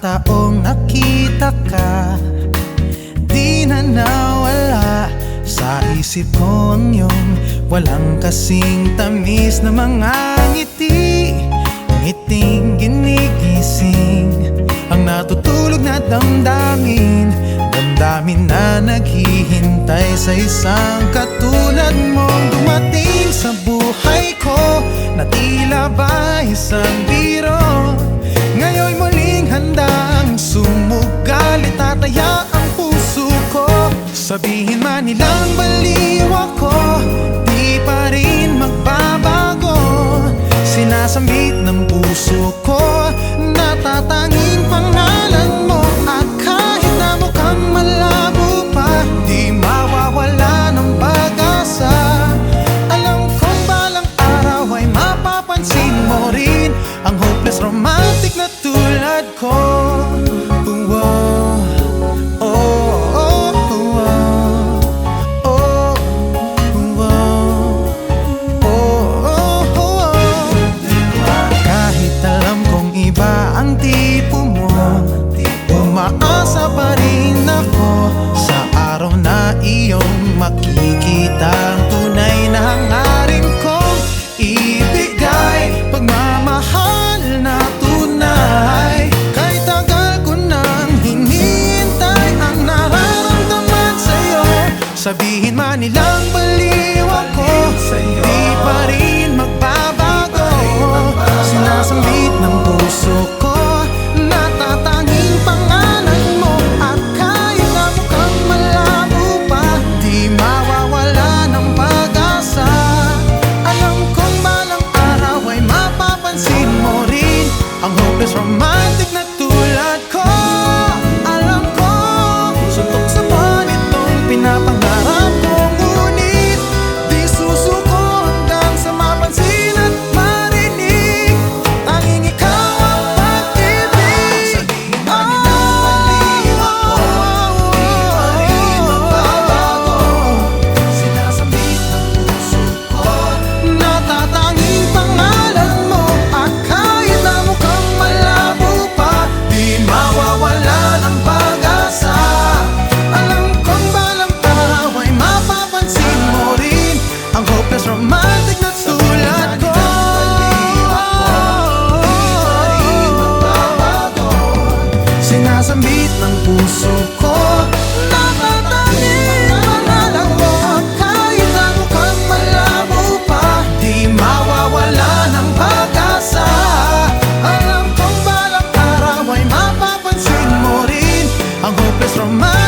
taong nakita ka, di na nawala sa isip ko ang iyong walang kasing tamis na mga ngiti. Ngiting ginigising ang natutulog na damdamin, damdamin na naghihintay sa isang katulad mong dumating sa buhay ko, na tila ba isang biro. Ngayon'y muling handang sumugal, itataya ang puso ko. Sabihin man nilang baliw ako, di pa rin magbabago. Sinasambit ng puso ko, natatanging pangalan mo. At kahit na mukhang malabo pa, di mawawala ng pag-asa. Alam kong balang araw ay mapapansin mo rin ang hopeless romantic na tulad ko. Umaasa pa rin ako sa araw na iyong makikita ang tunay na hangarin kong ibigay, pagmamahal na tunay. Kahit tagal ko nang hinihintay ang nararamdaman sa'yo. Sabihin man nilang baliw ako, di pa rin magbabago. Sinasambit ng puso ko, natatanging pangalan mo. At kahit na mukhang malabo pa, di mawawala ng pag-asa. Alam kong balang araw ay mapapansin mo rin ang hopeless romantic na tulad ko. Alam ko, suntok sa buwan itong pinapangarap ko, ngunit di susuko hanggang sa mapansin at marinig. Tanging ikaw ang pag-ibig. Sabihin man nilang baliw ako, di pa rin magbabago. Sinasambit ng puso ko, natatanging pangalan mo. At kahit na mukhang malabo pa, di mawawala ng pag-asa. Alam kong balang araw ay mapapansin mo rin ang hopeless romantic na tulad ko. Sabihin man nilang baliw ako, di pa rin magbabago. Sinasambit ng puso ko, natatanging pangalan mo. At kahit na mukhang malabo pa, di mawawala ng pag-asa. Alam kong balang araw ay mapapansin mo rin ang hopeless romantic na tulad ko. Sinasambit ng puso ko, natatanging pangalan mo. At kahit na mukhang malabo pa, di mawawala ng pag-asa. Alam kong balang araw ay mapapansin mo rin ang hopeless romantic